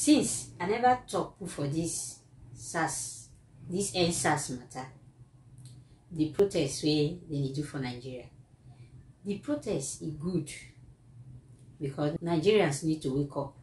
since I never talk for this SARS, this SARS matter, the protest wey they do for Nigeria, the protest is good because Nigerians need to wake up.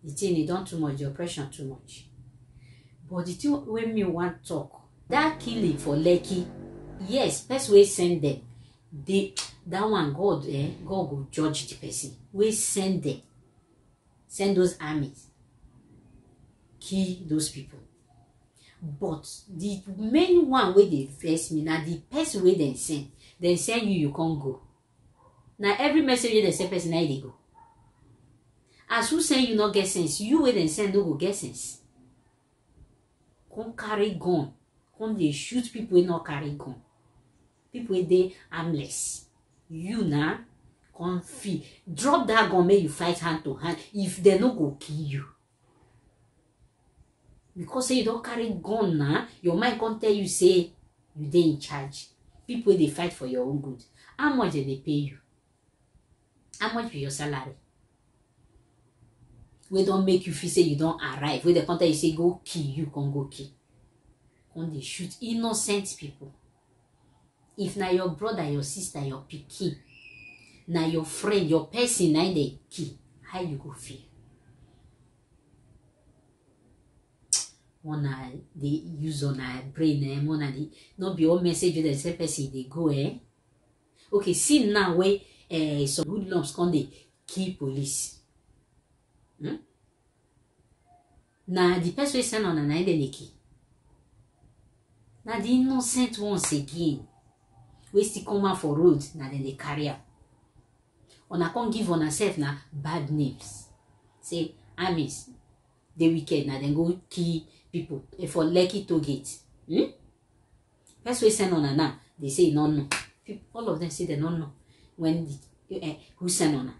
The thing they don't too much, the oppression too much. But the thing when me want talk, that killing for Lekki, yes, person wey send them, that one God go judge the person. We send them, send those armies, kill those people. But the main one where they face me now, the person where they send you can't go. Now every message they send person now they go. As who send you not get sense, you where they send no go get sense. Can't carry gun, can't they shoot people who not carry gun. People they armless. You now can't feel. Drop that gun, make you fight hand to hand. If they no go kill you. Because say you don't carry gun now, your mind can't tell you say you dey in charge. People they fight for your own good. How much do they pay you? How much be your salary? We don't make you feel say you don't arrive. Where they can't tell you say go kill, you can go kill. When they shoot innocent people. If na your brother, your sister, your pikin, na your friend, your person, na they kill, how you go feel? Wanna they use on a brain, wanna they not be all message the same person they go Okay, see now where some good lumps come they kill police. Now the person send on an they kill. Now the innocent ones again. We still come out for road, now then they carry out. Ona can't give on herself now bad names. Say armies, the wicked, now then go kill people for Lekki to gate. First we send on her now, they say no. All of them say they don't know when who send on her.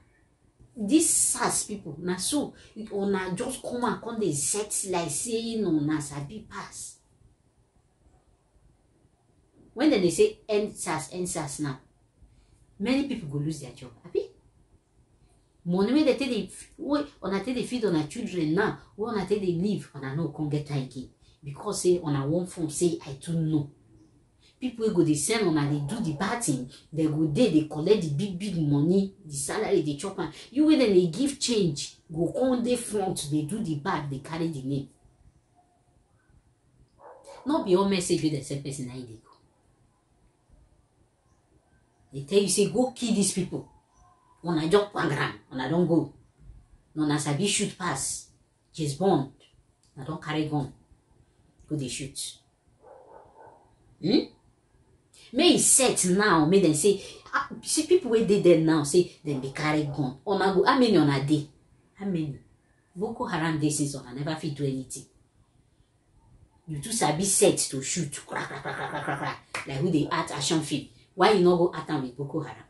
These SARS people, now so ona just come and come they set like saying on sabi pass. When they say end SARS now, many people go lose their job. Happy? Money where they take they feed on our children now, where on they live, on a no can't get again. Because say on a one form say I don't know. People go they send on they do the bad thing, they go there, they collect the big money, the salary they chop and you when they give change, go on the front, they do the bad, they carry the name. Not be all message with the same person I they go. They tell you say go kill these people. When I jump one gram, when I don't go. No na sabi shoot pass. Just born. I don't carry gun. Go they shoot. May it set now, may them say see people where they there now say then they carry gun. On a go how many on a day? How many? Boko Haram day since on I never fit do anything. You two sabi set to shoot. Crack. Like who they act action film. Why you not go at them with Boko Haram?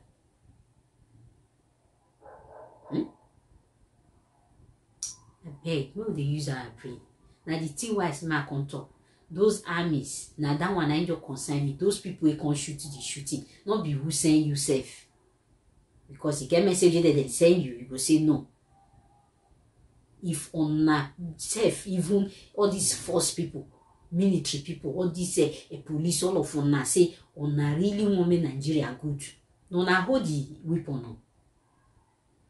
I beg, no they use our brain. Now the thing why I can talk. Those armies, now that one I just concern me. Those people who can't shoot the shooting, not be who send you safe. Because you get message that they send you, you go say no. If on a safe, even all these force people, military people, all these police, all of them say on a really want Nigeria good. No na hold the weapon on.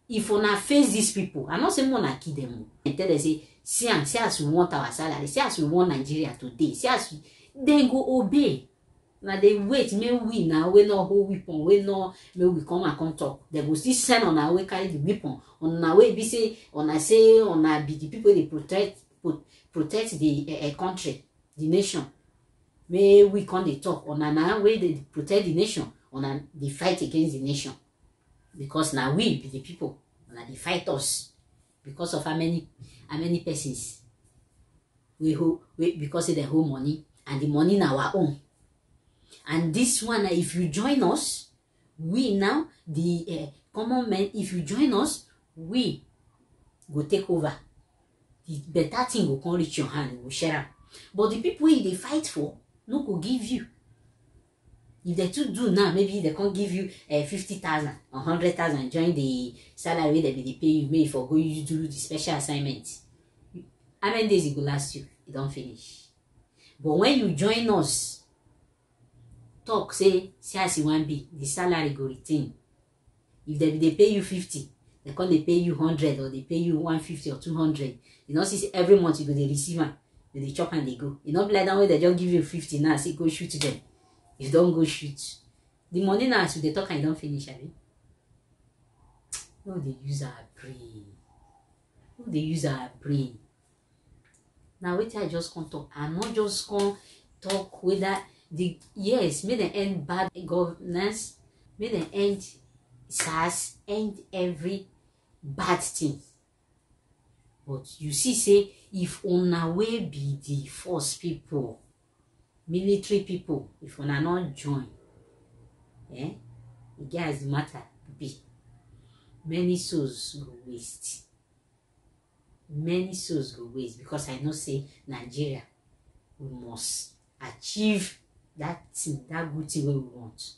If on a face these people, I not say more na kill them. And tell them say, see as we want our salary, see as we want Nigeria today, see as we then go obey. Now they wait, may we now we no hold weapon, we no may we come and come talk. They go still send on our way carry the weapon. On our way be say on our be the people they protect the country. The nation, may we come they talk on another way they protect the nation, on they fight against the nation, because now we be the people, and they fight us because of how many persons we because of the whole money and the money now our own, and this one if you join us, we now the common men if you join us, we go take over. The better thing will come reach your hand, will share. But the people they fight for, no go give you. If they too do now, maybe they can't give you 50,000 or 100,000 join the salary they pay you, maybe for go you do the special assignment. How many days it will last you? It don't finish. But when you join us, talk say as you want be, the salary go retain. If they pay you 50, they can't they pay you 100 or they pay you 150 or 200. You know, see every month you go they receive one, they chop and they go. You know, like that way they just give you 50 now, say go shoot them. If you don't go shoot, the money now as they talk and you don't finish, I mean. No, they use our brain. No, they use our brain. Now wait till I just can't talk. I'm not just gonna talk whether the yes, may they end bad governance, may they end SARS, end every bad thing. But you see, say if on our way be the force people, military people, if una not join, it gets matter be. Many souls go waste. Many souls go waste because I know say Nigeria, we must achieve that thing, that good thing we want.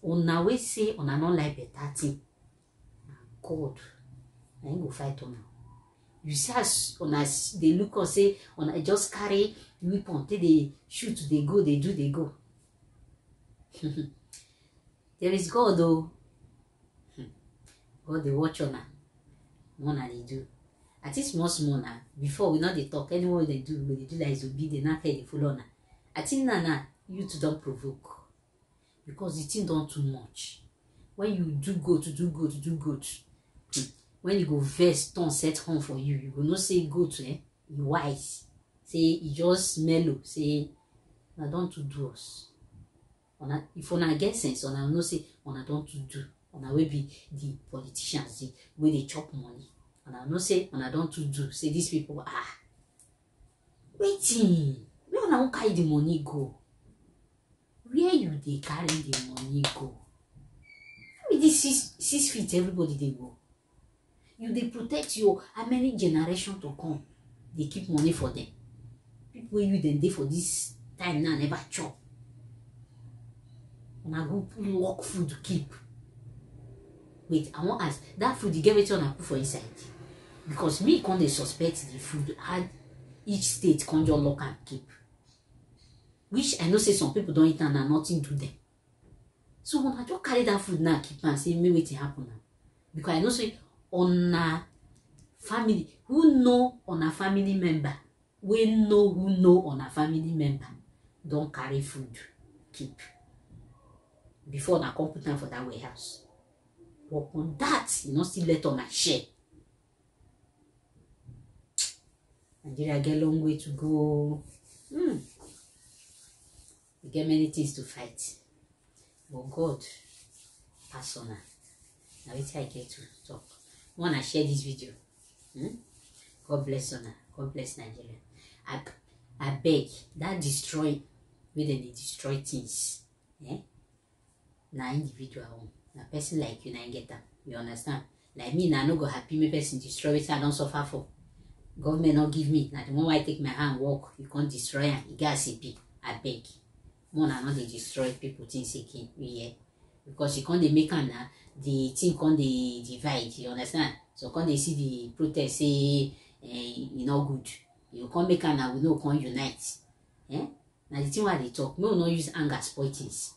Una we say una not like better thing. God, I ain't go fight on. You see as una they look or say una just carry weapon, they shoot, they go, they do, they go. There is God though. God they watch on her. One they do. At least small now. Before we know they talk, anyone they do like is obedient, not they follow now. I think now you two don't provoke. Because the thing don't too much. When you do good, when you go vex, don't set home for you, you go not say good, you wise. Say you just mellow, say I don't to do us. If una get sense, una no say una don't to do. Una will be the politicians, the way they chop money. And I no say una don't to do. Say these people waiting. Where una won't carry the money go? Where you they carry the money go? With this 6 feet, everybody they go. You they protect your how many generations to come? They keep money for them. People you then they for this time now never chop. And I go put work food to keep. Wait, I want ask that food you get it on and put for inside. Because me can't they suspect the food had each state can just lock and keep. Which I know say some people don't eat and nothing to them. So when I just carry that food now, keep and say me waiting happen now. Because I know say on a family who know on a family member, we know who know on a family member, don't carry food, keep. Before I come put them for that warehouse. But on that, you know, still let on a share. Nigeria get a long way to go. We get many things to fight. But God, pass on. Now wait till I get to talk. I want to share this video. God bless Ona. God bless Nigeria. I beg that destroy where they destroy things. Now individual. Now person like you now get that. You understand? Like me now no go happy me person destroy it I don't suffer for. Government not give me. Now the moment I take my hand walk, you can't destroy it. You got CP. I beg. More than not they destroy people things again. Yeah. Because you can't they make an the thing can't they divide. You understand? So can't they see the protest say you know good. You can't make an we no can't unite. Now the thing why they talk, we will not use anger spoil things.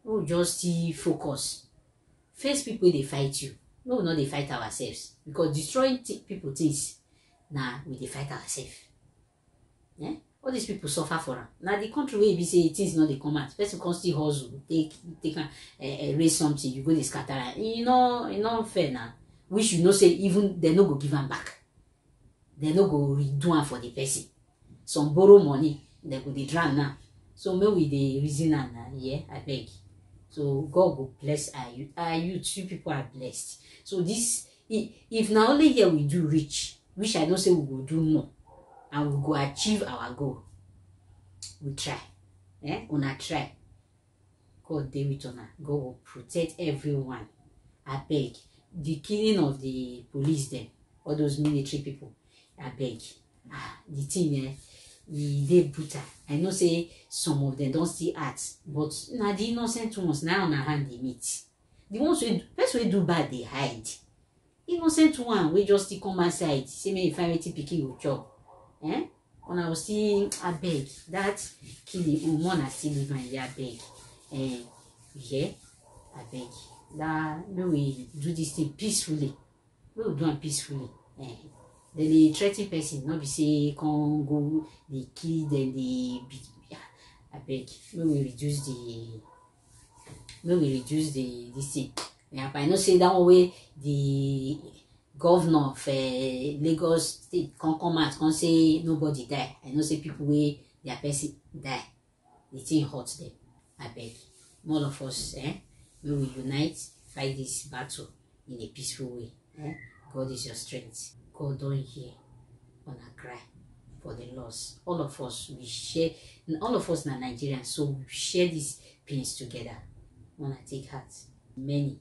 We will just focus. Face people they fight you. We will not they fight ourselves. Because destroying people things now we they fight ourselves. All these people suffer for them. Now the country where we say things not they come out. Person can still hustle, take raise something, you go to scatter. You know fair now. Which you know say even they no go give them back. They no go redo them for the person. Some borrow money, they go they drown now. So maybe the reason now, I beg. So God will bless our youth. You people are blessed. So this, if now only here we do reach, which I don't say we will do more, and we go achieve our goal. We try. Una try. God dey with una. God will protect everyone. I beg. The killing of the police them, all those military people, I beg. The thing dey brutal. I know say some of them don't still act, but na the innocent ones now on our hand they meet. The ones wey first wey do bad they hide. Innocent one we just still come outside say make you find wetin pikin go chop. When I was still abeg that killing una still live am here abeg. Yeah, abeg that make we do this thing peacefully. We will do am peacefully. Then dey threa ten person, no be say come go dey kill dem dey beat. Abeg make we reduce the this thing. Yeah, but I know say that one way the governor of Lagos State come out come say nobody die. I know say people wey their person die, the thing hurt them. Abeg, all of us, may we unite, fight this battle in a peaceful way. God is your strength. God don't hear on a cry for the loss. All of us we share. All of us na Nigerians, so we share these pains together. Wanna take heart. Many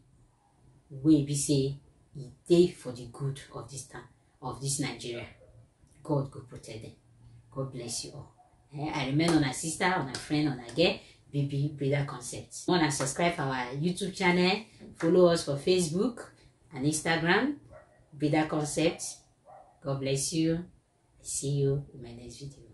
wey be say e dey for the good of this town, of this Nigeria. God go protect them. God bless you all. I remain on a sister, on a friend, on a girl, baby Breeder Concept. Wanna subscribe to our YouTube channel, follow us for Facebook and Instagram, Breeder Concept. God bless you. See you in my next video.